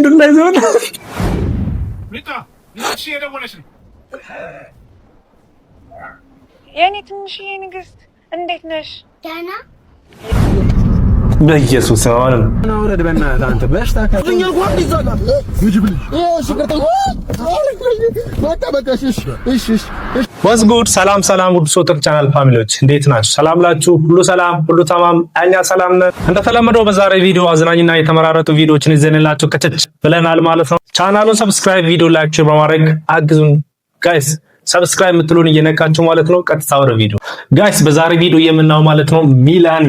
ዱላ ይዘው ሪታ ንሽ የደወለሽ ነው። የኔ ትንሽዬ ንግስት እንዴት ነሽ? ደህና በኢየሱስ አሁን ወረድ በእናትህ አንተ በሽታ ዋዝ ጉድ። ሰላም ሰላም፣ ውድ ሶተር ቻናል ፋሚሊዎች እንዴት ናችሁ? ሰላም ላችሁ? ሁሉ ሰላም፣ ሁሉ ተማም፣ እኛ ሰላም ነን። እንደተለመደው በዛሬ ቪዲዮ አዝናኝና የተመራረጡ ቪዲዮዎችን ይዘንላችሁ ከቸች ብለናል ማለት ነው። ቻናሉን ሰብስክራይብ፣ ቪዲዮ ላይክ በማድረግ አግዙን ጋይስ። ሰብስክራይብ የምትሉን እየነካችሁ ማለት ነው። ቀጥታ ወደ ቪዲዮ ጋይስ። በዛሬ ቪዲዮ የምናየው ማለት ነው ሚላኒ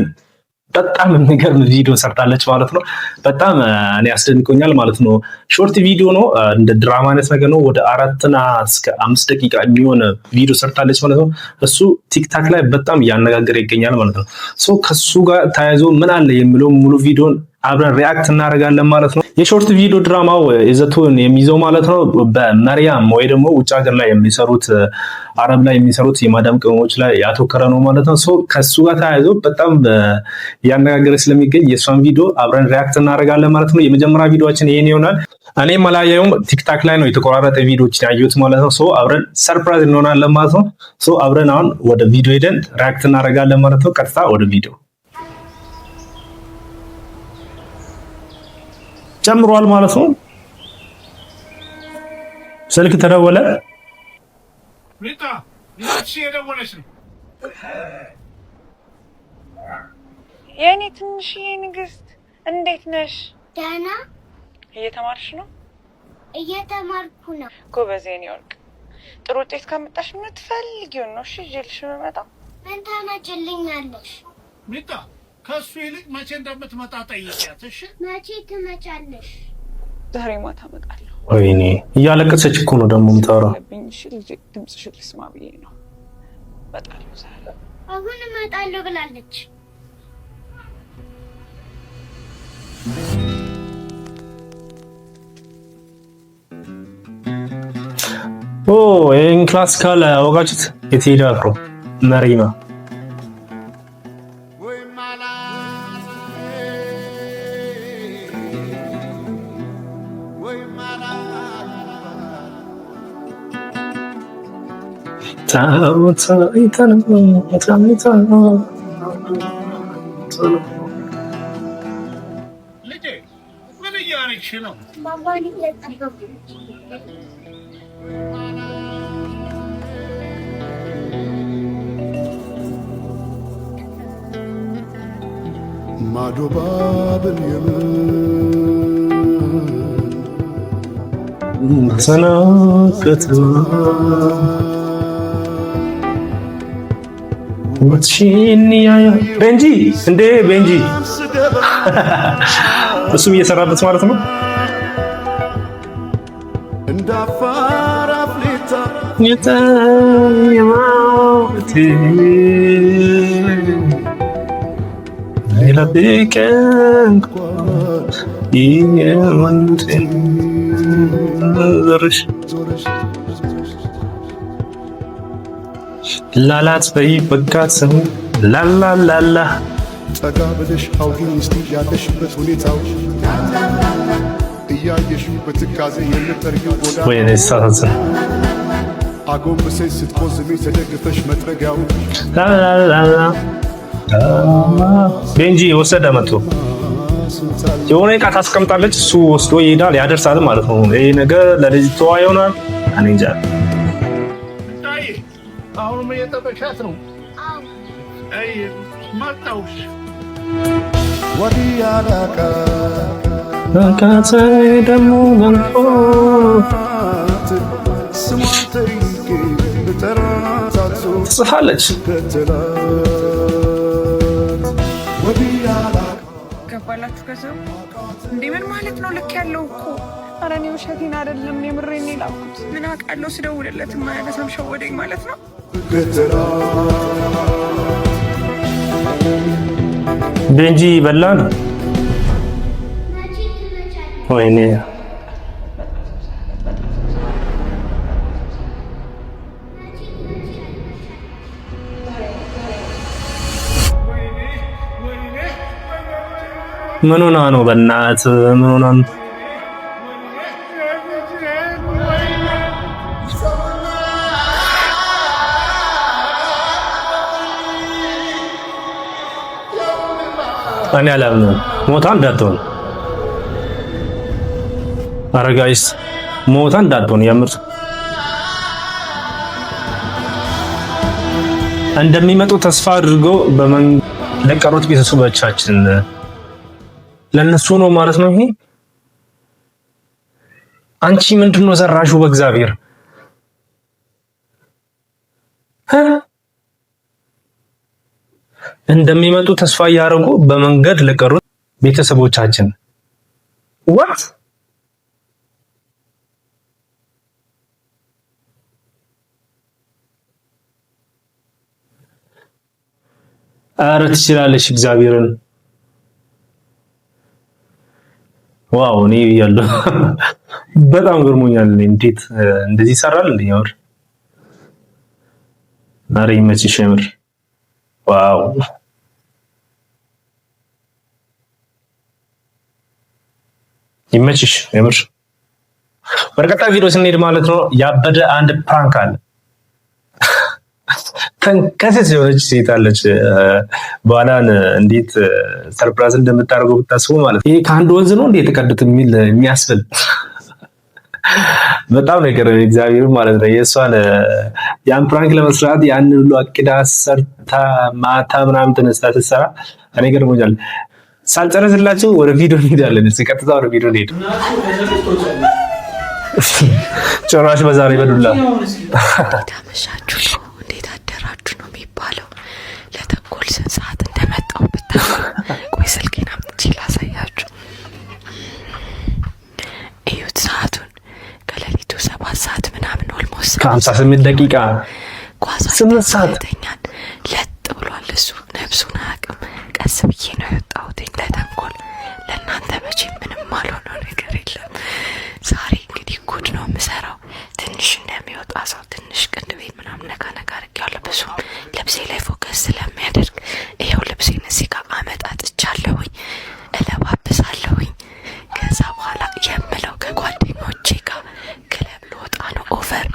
በጣም የሚገርም ቪዲዮ ሰርታለች ማለት ነው። በጣም እኔ አስደንቆኛል ማለት ነው። ሾርት ቪዲዮ ነው፣ እንደ ድራማ አይነት ነገር ነው። ወደ 4 እስከ 5 ደቂቃ የሚሆን ቪዲዮ ሰርታለች ማለት ነው። እሱ ቲክታክ ላይ በጣም እያነጋገረ ይገኛል ማለት ነው። ሶ ከሱ ጋር ተያይዞ ምን አለ የሚለው ሙሉ ቪዲዮን አብረን ሪአክት እናደርጋለን ማለት ነው። የሾርት ቪዲዮ ድራማው ይዘቱን የሚይዘው ማለት ነው በመርያም ወይ ደግሞ ውጭ ሀገር ላይ የሚሰሩት አረብ ላይ የሚሰሩት የማዳም ቅመሞች ላይ ያተኮረ ነው ማለት ነው። ሶ ከሱ ጋር ተያይዞ በጣም ያነጋገረ ስለሚገኝ የሷን ቪዲዮ አብረን ሪአክት እናደርጋለን ማለት ነው። የመጀመሪያ ቪዲዮአችን ይሄን ይሆናል። እኔም አላየሁም፣ ቲክታክ ላይ ነው የተቆራረጠ ቪዲዮዎች ያዩት ማለት ነው። ሶ አብረን ሰርፕራይዝ እንሆናለን ማለት ነው። ሶ አብረን አሁን ወደ ቪዲዮ ሄደን ሪአክት እናደርጋለን ማለት ነው። ቀጥታ ወደ ቪዲዮ ጨምሯል ማለት ነው። ስልክ ተደወለ። ሪታ ንሽ የደወለሽ ነው። የኔ ትንሽዬ ንግስት እንዴት ነሽ? ደህና እየተማርሽ ነው? እየተማርኩ ነው። ጎበዝ የኔ ወርቅ። ጥሩ ውጤት ካመጣሽ ምን ትፈልጊውን ነው? እሺ ይዤልሽ የምመጣው። ምን ታመጭልኛለሽ? ሪታ ከሱ ይልቅ መቼ እንደምትመጣ ጠይቂያት። እሺ መቼ ትመጫለሽ? ዛሬ ማታ እመጣለሁ። ወይኔ እያለቀሰች እኮ ነው ደግሞ የምታወራው። እሺ ልጅ ድምፅሽን ልስማ ብዬ ነው። እመጣለሁ ዛሬ። አሁን እመጣለሁ ብላለች። ኦ ይሄን ክላሲካል አወቃችሁት? የቴዲ አፍሮ መሪማ ልጄ ምን እያደረግሽ ነው? ባባን እየጠበቁ ማዶ ባብል የምን ሰናከተ ወትሽኒያ ቤንጂ እንዴ ቤንጂ እሱም እየሰራበት ማለት ነው። እንዳፋር አፍሊታ የታየማውት ለብቀን ይወንት ዘርሽ ላላት በይ በጋት ሰው ላላላላ ጠጋ ብለሽ አውጊኝ እስቲ ያለሽበት ሁኔታው እያየሽ በትካዜ የምትጠርጊው ጎዳ ወይኔ ሳሳዝን አጎንብሰሽ ስትቆዝሚ ተደግፈሽ መጥረጊያው ላላላላ ቤንጂ ወሰደ መጥቶ የሆነ ዕቃ ታስቀምጣለች፣ እሱ ወስዶ ይሄዳል ያደርሳል ማለት ነው። ይሄ ነገር ለልጅቷ ይሆናል። እኔ እንጃ። አይ አሁንም እየጠበሻት ነው? አዎ አይ መጣሁሽ። ወዲያላካ ካታይ ደሞ ገንፎ ስሟን ጠይቄ ልጠራት አልዞ ጽፋለች። ገባላችሁ? ከሰው እንዴ ምን ማለት ነው? ልክ ያለው እኮ ኧረ እኔ ውሸቴን አይደለም የምሬን ነው የላኩት። ምን አውቃለሁ? ስደውልለት የማያነሳም ሸወደኝ ማለት ነው። ቤንጂ በላ ነው። መቼ ትመጫለሽ? ወይኔ ምን ሆና ነው? በእናት ምን ሆና ነው? እኔ አላምንም። ሞታ እንዳትሆን ኧረ ጋይስ ሞታ እንዳትሆን የምር እንደሚመጡ ተስፋ አድርጎ ለቀሩት ቤተሰቦቻችን ለነሱ ነው ማለት ነው። ይሄ አንቺ ምንድነው ዘራሹ? በእግዚአብሔር እንደሚመጡ ተስፋ እያደረጉ በመንገድ ለቀሩት ቤተሰቦቻችን what አረ ትችላለሽ እግዚአብሔርን ዋው እኔ ያለው በጣም ገርሞኛል። እንዴት እንደዚህ ይሰራል እንዴ? ያወር አረ ይመችሽ የምር ዋው ይመችሽ የምር። በርካታ ቪዲዮ ስንሄድ ማለት ነው ያበደ አንድ ፕራንክ አለ። ተንከሴት የሆነች ሴት አለች። በኋላን እንዴት ሰርፕራይዝ እንደምታደርገው ብታስቡ ማለት ይሄ ከአንድ ወንዝ ነው እንዴ የተቀዱት የሚል የሚያስብል በጣም ነገር እግዚአብሔር ማለት ነው። የእሷን ያን ፕራንክ ለመስራት ያን ሁሉ አቅዳ ሰርታ ማታ ምናምን ተነስታ ስትሰራ እኔ ገርሞኛል። ሳልጨርስላችሁ ወደ ቪዲዮ እንሄዳለን። እስኪ ቀጥታ ወደ ቪዲዮ እንሄድ። ጭራሽ በዛሬ በዱላ ታመሻችሁ እንዴት አደራችሁ ነው የሚባለው። ለተንኮል ስንት ሰዓት እንደመጣው ቆይ ስልኬን አምጥቼ ላሳያችሁ። እዩት ሰዓቱን ከሌሊቱ 7 ሰዓት ምናምን ኦልሞስት ከ58 ደቂቃ ኳስ 8 ሰዓት ለጥ ብሏል። እሱ ነብሱን አያውቅም። ቀስ ብዬ ነው የወጣሁት ለተንኮል። ለእናንተ መቼ ምንም አልሆነው ነገር የለም። ዛሬ እንግዲህ ጉድ ነው የምሰራው። ትንሽ እንደሚወጣ ሰው ትንሽ ቅንድቤን ምናምን ነካ ነካ አድርጌዋለሁ። ብዙም ልብሴ ላይ ፎከስ ስለሚያደርግ ይኸው ልብሴን እዚህ ጋር አመጣጥቻለሁኝ፣ እለባብሳለሁኝ። ከዛ በኋላ የምለው ከጓደኞቼ ጋር ክለብ ልወጣ ነው ኦቨር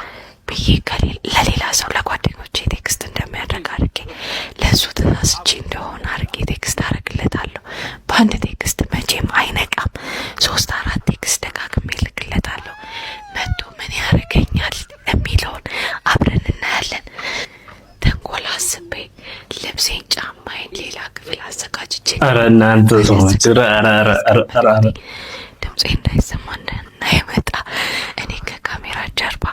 ብዬ ለሌላ ሰው ለጓደኞቼ ቴክስት እንደሚያደርግ አድርጌ ለእሱ ተሳስቼ እንደሆነ አድርጌ ቴክስት አደርግለታለሁ። በአንድ ቴክስት መቼም አይነቃም። 3-4 ቴክስት ደጋግሜ እልክለታለሁ። መቶ ምን ያደርገኛል የሚለውን አብረን እናያለን። ተንኮል አስቤ ልብሴን፣ ጫማዬን ሌላ ክፍል አዘጋጅቼ ኧረ እናንተ ሰዎች ድምፄ እንዳይሰማ እንዳይመጣ እኔ ከካሜራ ጀርባ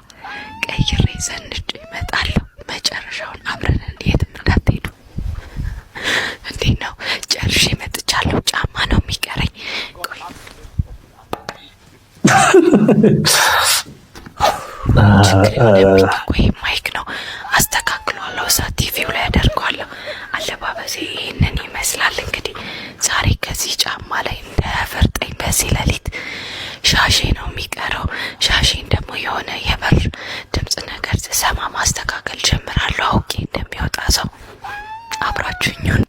ቀይሬ ዘንጬ እመጣለሁ። መጨረሻውን አብረን የትም እንዳትሄዱ። እንዴት ነው? ጨርሼ መጥቻለሁ። ጫማ ነው የሚቀረኝ። ቆይ ወይ ማይክ ነው አስተካክሏለሁ። እዛ ቲቪው ላይ አደርገዋለሁ። አለባበሴ ይህንን ይመስላል። እንግዲህ ዛሬ ከዚህ ጫማ ላይ እንዳያፈርጠኝ በዚህ ሌሊት ሻሼ ነው የሚቀረው። ሻሼን ደግሞ የሆነ የበር ድምፅ ነገር ስሰማ ማስተካከል ጀምራለሁ። አውቄ እንደሚወጣ ሰው አብራችሁኝን።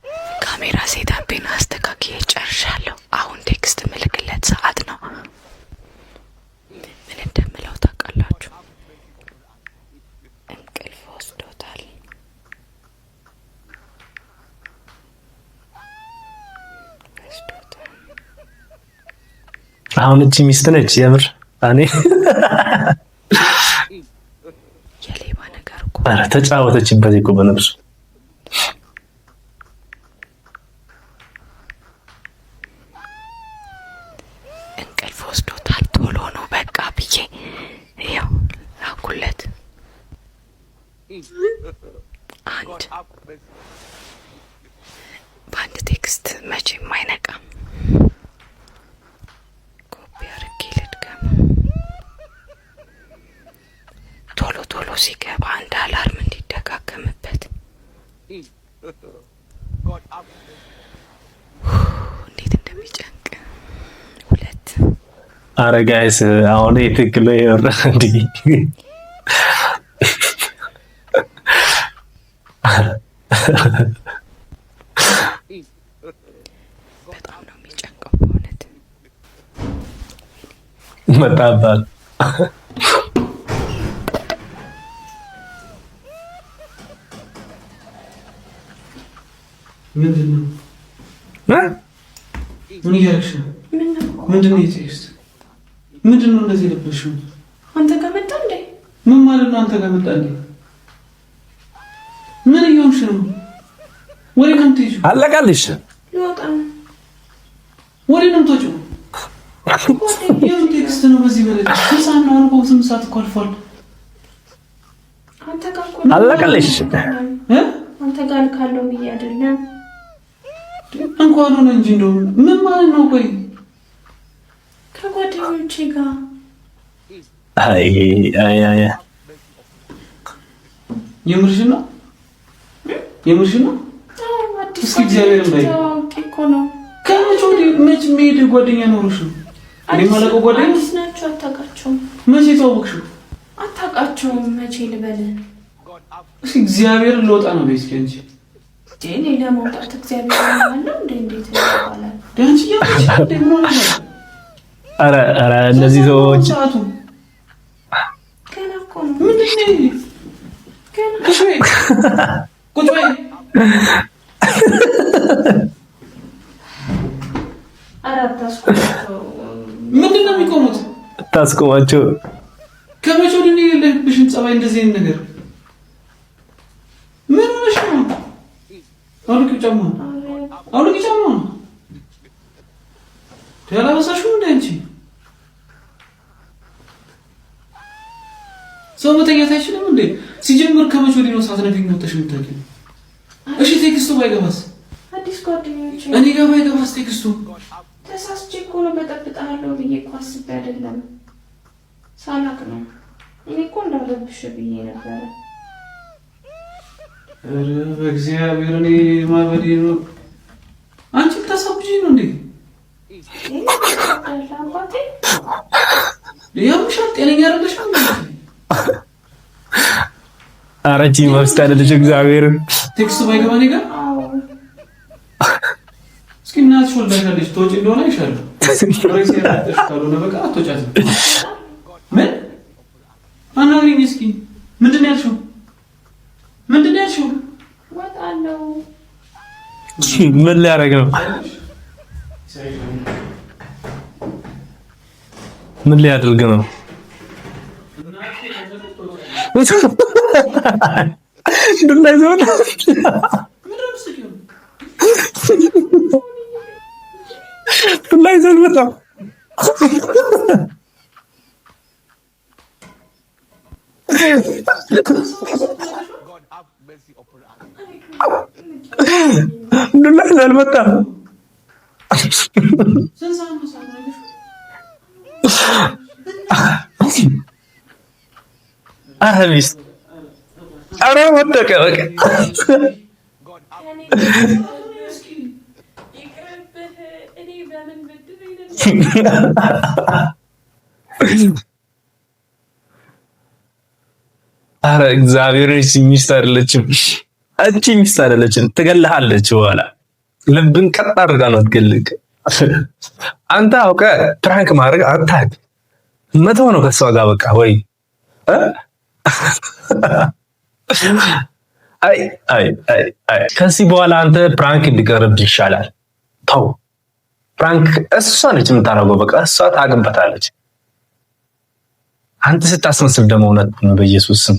ካሜራ ሴታፔን አስተካክዬ ጨርሻለሁ። አሁን ቴክስት ምልክለት ሰዓት ነው። ምን እንደምለው ታውቃላችሁ? እንቅልፍ ወስዶታል። አሁን እቺ ሚስት ነች የምር እኔ የሌባ ነገር እኮ ኧረ ተጫወተችበት እኮ በነብሱ። እንቅልፍ ወስዶታል። ቶሎ ነው በቃ ብዬ ያው ላኩለት። በአንድ ቴክስት መቼም አይነቃም። ኮፒ አድርጌ ልድገም። ቶሎ ቶሎ ሲገባ አንድ አላርም እንዲደጋገምበት። እንዴት እንደሚጨንቅ 2 አረ ጋይስ አሁን የትክክል ነው የወራ እንዴ? በጣም ነው የሚጨንቀው። መጣባት ምንድነው? ምን እያደረግሽ ነው? ምንድነው? ቴክስት ምንድነው? እንደዚህ ለብሽው አንተ ጋር መጣ እንዴ? ምን ማለት ነው? አንተ ጋር መጣ እንዴ? ምን እየሆንሽ ነው? ወዴት ነው የምትሄጂው? አለቃልሽ ልወጣ ነው። ወዴት ነው የምትወጪው? የምን ቴክስት ነው? በዚህ በለኝ ሳና አርጎ 8 ሰዓት እኮ አልፏል። አንተ ጋር እኮ አለቃልሽ አንተ ጋር ካለው ብዬ አይደለም እንኳን ሆነ እንጂ እንደው ምን ማለት ነው? ቆይ ከጓደኞቼ ጋር አይ የምርሽን ነው? የምርሽን ነው? እስኪ እግዚአብሔር ላይ እኮ ነው። ከመቼ ወዲህ መች የሚሄድ ጓደኛ ኖሮሽ ነው? እኔ ማለቀው ጓደኛ ናቸው። አታውቃቸውም? መቼ ተዋወቅሽው? አታውቃቸውም? መቼ ልበል? እስኪ እግዚአብሔር ልወጣ ነው ቤት እንጂ እኔ ለመውጣት እግዚአብሔር ያለው እንዴት ይባላል? ዳንቺ ያለሽ ደግሞ ነው። ኧረ እነዚህ ሰዎች ገና እኮ ነው። ምንድን ነው ገና ቁጭ በይ። ምንድን ነው የሚቆሙት? ታስቆማቸው። ከመቼ ወዲህ ነው የሌለብሽን ጸባይ እንደዚህ አይነት ነገር? ምን ሆነሽ ነው? አውልቂ ጫማውን፣ አውልቂ ጫማውን። ያላበሳሽው እንደ አንቺ ሰው መተኛት አይችልም እንዴ? ሲጀምር ከመቼ ወዲህ ነው ሳትነግሪኝ ወጥተሽ የምታውቂው? እሺ ቴክስቱ ባይገባስ? አዲስ ጓደኞቼ እኔ ጋር ባይገባስ ቴክስቱ? ተሳስቼ እኮ ነው በጠብጣለሁ ብዬ እኮ አስቤ አይደለም፣ ሳላቅ ነው። እኔ እኮ እንዳለብሽ ብዬ ነበረ። ኧረ በእግዚአብሔር እኔ ማበዴ ነው። አንቺ ልታሳብጂኝ ነው እንዴ? አባቴ ያምሻል። ጤነኛ አይደለሽም። ኧረ እቺ መብስት አይደለች። እግዚአብሔርን ቴክስቱ ባይገባ እኔ ጋር እስኪ እናትሽ ወልዳሻለች። ትወጪ እንደሆነ አይሻልም። ሬስ ያደርሽ ካልሆነ በቃ አትወጫትም። ምን አናግሪኝ እስኪ። ምንድን ነው ያልሽው? ምንድን ነው ያልሽው? ወጣለሁ። ምን ሊያደርግ ነው? ምን ሊያደርግ ነው? ዱላ ይዘው ዱላ ይዘው በጣም ዱላ ይዘው አልመጣም። አህሚስ ኧረ ወደቀ በቃ ኧረ እግዚአብሔርን ሚስት አይደለችም። እቺ ሚስት አይደለችም። ትገልሃለች። በኋላ ልብን ቀጥ አድርጋ ነው ትገልክ። አንተ አውቀህ ፕራንክ ማድረግ አታውቅ መተው ነው ከሷ ጋር በቃ ወይ አይ ከዚህ በኋላ አንተ ፕራንክ እንዲቀርብ ይሻላል። ተው ፕራንክ እሷ ነች የምታደርገው። በቃ እሷ ታግበታለች። አንተ ስታስመስል ደግሞ እውነት በኢየሱስ ስም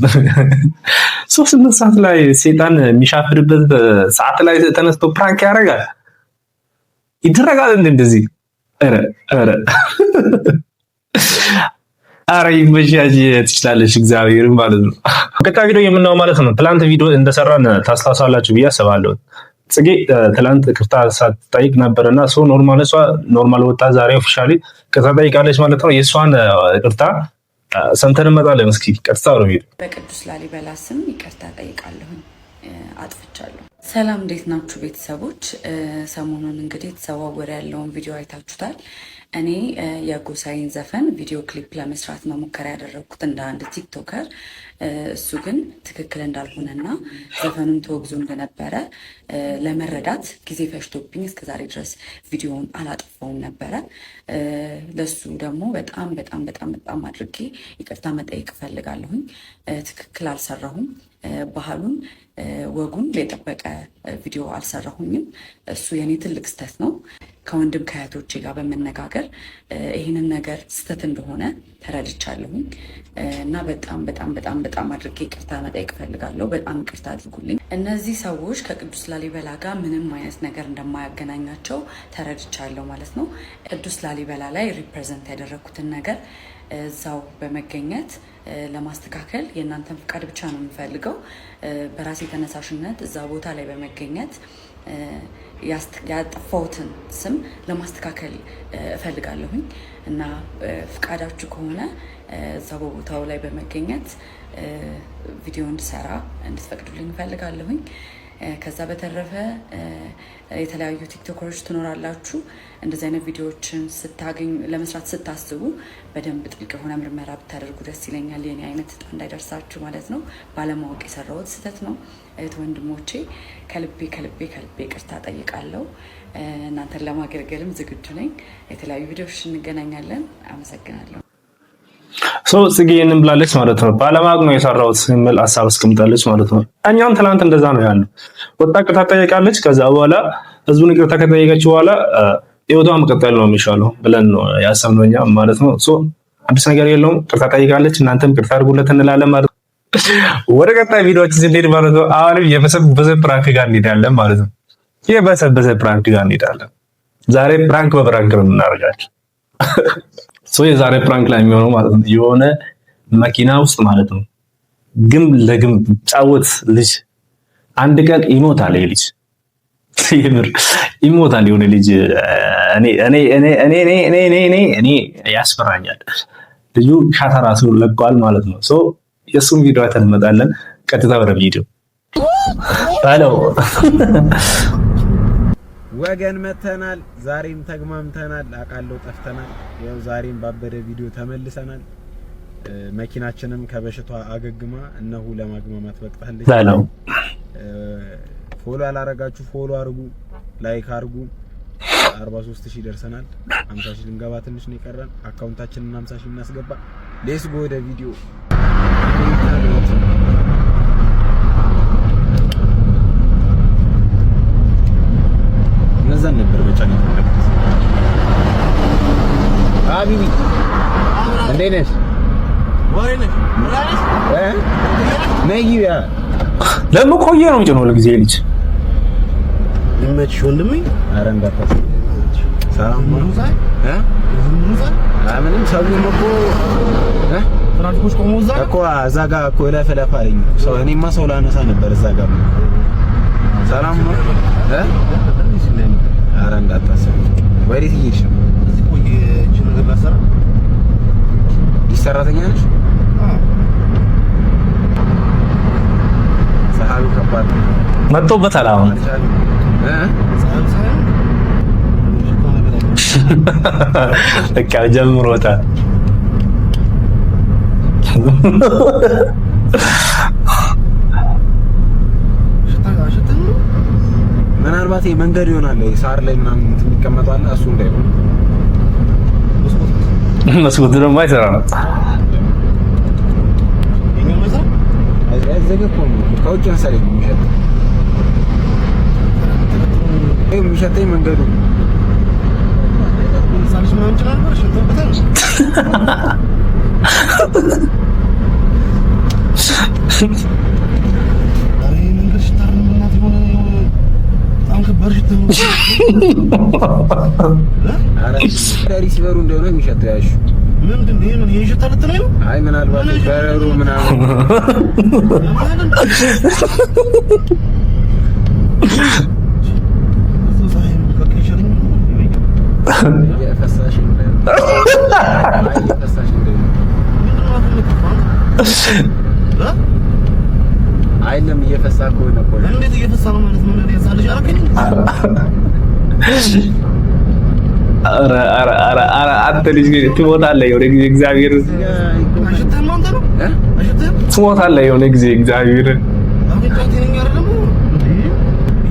3 ሰዓት ላይ ሴጣን የሚሻፍድበት ሰዓት ላይ ተነስቶ ፕራንክ ያደርጋል። ይደረጋል እንደዚህ? ኧረ ይመሻሽ ትችላለች። እግዚአብሔር ማለት ነው። ቀጣይ ቪዲዮ የምናየው ማለት ነው። ትላንት ቪዲዮ እንደሰራን ታስታውሳላችሁ ብዬ አስባለሁ። ጽጌ ትላንት ቅርታ ሳትጠይቅ ነበርና ሰው ኖርማል ወጣ። ዛሬ ኦፊሻሊ ቅርታ ጠይቃለች ማለት ነው። የእሷን ቅርታ ሰምተን እንመጣለን። እስኪ ቀጥታ ነው ቪዲዮ። በቅዱስ ላሊበላ ስም ይቅርታ ጠይቃለሁኝ፣ አጥፍቻለሁ። ሰላም እንዴት ናችሁ ቤተሰቦች? ሰሞኑን እንግዲህ የተዘዋወረ ያለውን ቪዲዮ አይታችሁታል። እኔ የጎሳዬን ዘፈን ቪዲዮ ክሊፕ ለመስራት ነው ሙከራ ያደረኩት እንደ አንድ ቲክቶከር። እሱ ግን ትክክል እንዳልሆነና ዘፈኑን ተወግዞ እንደነበረ ለመረዳት ጊዜ ፈጅቶብኝ እስከዛሬ ድረስ ቪዲዮውን አላጠፋውም ነበረ። ለሱ ደግሞ በጣም በጣም በጣም በጣም አድርጌ ይቅርታ መጠየቅ እፈልጋለሁኝ። ትክክል አልሰራሁም። ባህሉን ወጉን የጠበቀ ቪዲዮ አልሰራሁኝም። እሱ የኔ ትልቅ ስህተት ነው። ከወንድም ከእህቶቼ ጋር በመነጋገር ይህንን ነገር ስህተት እንደሆነ ተረድቻለሁኝ እና በጣም በጣም በጣም በጣም አድርጌ ይቅርታ መጠየቅ እፈልጋለሁ። በጣም ይቅርታ አድርጉልኝ። እነዚህ ሰዎች ከቅዱስ ላሊበላ ጋር ምንም አይነት ነገር እንደማያገናኛቸው ተረድቻለሁ ማለት ነው። ቅዱስ ላሊበላ ላይ ሪፕሬዘንት ያደረኩትን ነገር እዛው በመገኘት ለማስተካከል የእናንተን ፍቃድ ብቻ ነው የምፈልገው። በራሴ ተነሳሽነት እዛ ቦታ ላይ በመገኘት ያጠፋሁትን ስም ለማስተካከል እፈልጋለሁኝ እና ፍቃዳችሁ ከሆነ እዛ በቦታው ላይ በመገኘት ቪዲዮ እንድሰራ እንድትፈቅዱልኝ እፈልጋለሁኝ። ከዛ በተረፈ የተለያዩ ቲክቶከሮች ትኖራላችሁ። እንደዚህ አይነት ቪዲዮዎችን ስታገኙ ለመስራት ስታስቡ በደንብ ጥልቅ የሆነ ምርመራ ብታደርጉ ደስ ይለኛል። የኔ አይነት እጣ እንዳይደርሳችሁ ማለት ነው። ባለማወቅ የሰራሁት ስህተት ነው። እህት ወንድሞቼ ከልቤ ከልቤ ከልቤ ይቅርታ ጠይቃለሁ። እናንተን ለማገልገልም ዝግጁ ነኝ። የተለያዩ ቪዲዮዎች እንገናኛለን። አመሰግናለሁ። ጽጌ ይሄንን ብላለች ማለት ነው። ባለማወቅ ነው የሰራሁት የሚል ሀሳብ አስቀምጣለች ማለት ነው። እኛም ትናንት እንደዛ ነው ያለው። ወጣ ቅጣ ጠይቃለች። ከዛ በኋላ ህዝቡን ይቅርታ ከጠየቀች በኋላ ህይወቷን መቀጠል ነው የሚሻለው ብለን ነው ያሰብነው እኛ ማለት ነው። አዲስ ነገር የለውም። ቅርታ ጠይቃለች። እናንተም ቅርታ አድርጉለት እንላለን ማለት ነው። ወደ ቀጣይ ቪዲዮዎች ስንሄድ ማለት ነው አሁንም የበሰበሰ ፕራንክ ጋር እንሄዳለን ማለት ነው። የበሰበሰ ፕራንክ ጋር እንሄዳለን። ዛሬ ፕራንክ በፕራንክ ነው የምናደርጋቸው። የዛሬ ፕራንክ ላይ የሚሆነው ማለት ነው የሆነ መኪና ውስጥ ማለት ነው ግንብ ለግንብ ጫወት ልጅ አንድ ቀን ይሞታል። ይሄ ልጅ የምር ይሞታል። የሆነ ልጅ እኔ ያስፈራኛል። ልጁ ሻታ ራሱ ለቋል ማለት ነው። የእሱም ቪዲዮ አይተን እንመጣለን። ቀጥታ ወደ ቪዲዮ ሄሎ ወገን መተናል። ዛሬም ተግማምተናል። አቃለው ጠፍተናል። ያው ዛሬም ባበደ ቪዲዮ ተመልሰናል። መኪናችንም ከበሽቷ አገግማ እነሆ ለማግማማት በቅታለች። ፎሎ አላረጋችሁ ፎሎ አርጉ፣ ላይክ አርጉ። 43000 ደርሰናል። 50000 ልንገባ ትንሽ ነው የቀረን። አካውንታችንን 50000 እናስገባ። ሌትስ ጎ ወደ ቪዲዮ። ነዛን ነበር መጫን የፈለኩት። አቢቢ እንዴት ነሽ? ነይያ ለምን ቆየ ነው እንጂ ነው ለጊዜ ልጅ ይመችሽ ወንድሜ። ኧረ እንዳታስብ። ሰላም ነው ምንም ሰውም እኮ ትራፊኮች ቆሞ እዛ ጋር እኮ ለፈለፋ አለኝ ሰው። እኔማ ሰው ላነሳ ነበር እዛ ጋር። ሰላም ነው ኧረ እንዳታስብ። ወዴት እየሄድሽ ነው? እዚህ ቆይ እቺ ነገር ላሰራ። ሰራተኛ ነሽ? ሰሃሉ ከባድ መጥቶበታል አሁን በቃ ጀምሮታል። ምናልባት መንገድ ይሆናል ሳር ላይ ምናምን የሚቀመጠው አለ። እሱ እንዳይሆን መስኮት ደግሞ አይሰራም። ከውጭ መሰለኝ የሚሸተኝ መንገዱ ሲበሩ እንደሆነ የሚሸተው ያሹ ምንድን ነው? ምን ይሸታል ልትለኝ ነው? አይ ምናልባት በረሩ ምናምን አይለም እየፈሳ ከሆነ እኮ እንዴት እየፈሳ ነው ማለት ነው? ኧረ አንተ ልጅ ትሞታለህ የሆነ ጊዜ እግዚአብሔር ትሞታለህ የሆነ ጊዜ እግዚአብሔር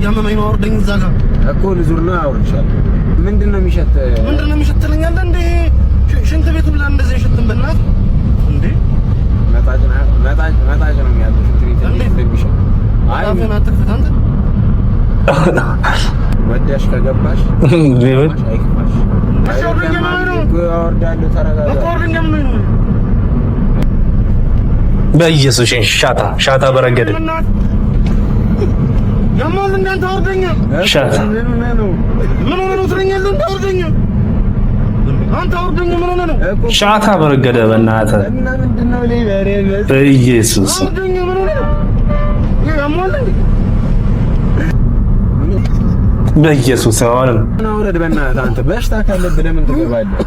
ያመመኝ ነው አውርደኝ እዛ ጋር እኮ ልዙርና አውርቻለሁ። ምንድነው የሚሸትልኛል እንዴ? ሽንት ቤቱ ብላ እንደዚህ ይሸትም በእናት እንዴ መጣጭ ነው የሚያለው ሽንት ቤት እንደሚሸት አላፈና ተፈታ አንተ ወዲያሽ ከገባሽ አይክፋሽ። አወርዳለሁ ተረጋጋ። በኢየሱስ ሻታ በረገደ ያማል እንዳንተ አወርደኛ ሻታ ምን ሆነ ነው ትለኛለህ? እንዳንተ አወርደኛ አንተ አወርደኛ ምን ሆነ ነው? ሻታ በረገደ በእናትህ እና ምንድነው ሊበሬ በኢየሱስ አወርደኛ ምን ሆነ ነው? ያማል እንዴ በኢየሱስ አሁንም አውረድ በእናትህ። አንተ በሽታ ካለብህ ለምን ትገባለህ?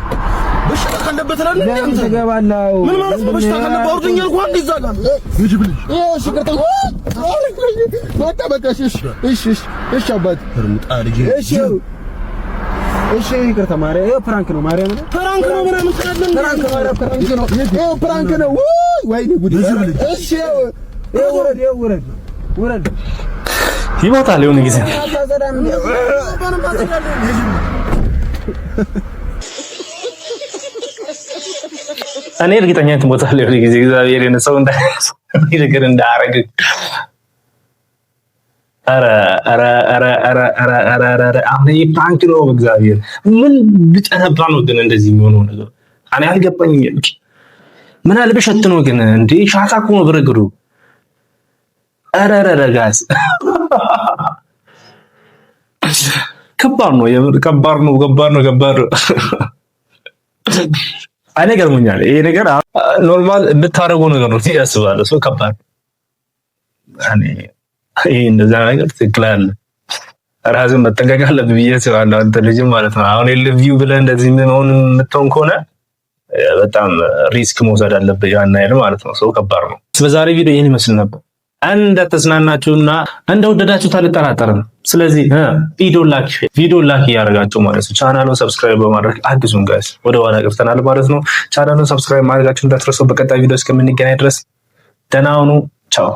በሽታ ካለብህ ትላለህ እንዴ አንተ? ትገባለህ? ምን ማለት ነው በሽታ ካለብህ? አውርደኛ አልኩህ አንዴ እዛ ጋር ይጅብል እሺ ከታ በቃ እሺ አባት ፍርምጣ ልጅ እሺ ይቅርታ ማርያም፣ ይሄ ፕራንክ ነው። ማርያም ነው ፕራንክ ነው ምናምን ትላለህ? ፕራንክ ነው። ይሄ ፕራንክ ነው። ወይኔ ጉድ! እሺ ውረድ ይሞታል የሆነ ጊዜ እኔ እርግጠኛ ትሞታለህ የሆነ ጊዜ እግዚአብሔር ሰው ነገር እንዳያረግ ኧረ አሁን ፕራንክ ነው። እግዚአብሔር ምን ብጨነባ ነው ግን እንደዚህ የሚሆነው ነገር እኔ አልገባኝም። ምን አለ በሸት ነው ግን እንዴ ሻታ እኮ ነው ብረግሩ ኧረ ጋዝ ከባድ ነው የምር ከባድ ነው። እኔ ገርሞኛል ይሄ ነገር ኖርማል የምታደርገው ነገር ነው ያስባለ ሰው ከባድ እኔ ይሄ እንደዛ ነገር ትክክል አለ። ራስን መጠንቀቅ አለብህ ብዬ አስባለሁ። አንተ ልጅ ማለት ነው አሁን የለቪው ብለህ እንደዚህ ምን የምትሆን ከሆነ በጣም ሪስክ መውሰድ አለብህ ያን አይደል ማለት ነው። ሰው ከባድ ነው። በዛሬ ቪዲዮ ይሄን ይመስል ነበር። እንደተዝናናችሁና እንደወደዳችሁት አልጠራጠርም። ስለዚህ ቪዲዮ ላይክ እያደረጋችሁ ማለት ነው ቻናሉን ሰብስክራይብ በማድረግ አግዙን ጋይስ። ወደ ኋላ ቀርተናል ማለት ነው። ቻናሉን ሰብስክራይብ ማድረጋችሁን እንዳትረሱ። በቀጣይ ቪዲዮ እስከምንገናኝ ድረስ ደህና ሁኑ። ቻው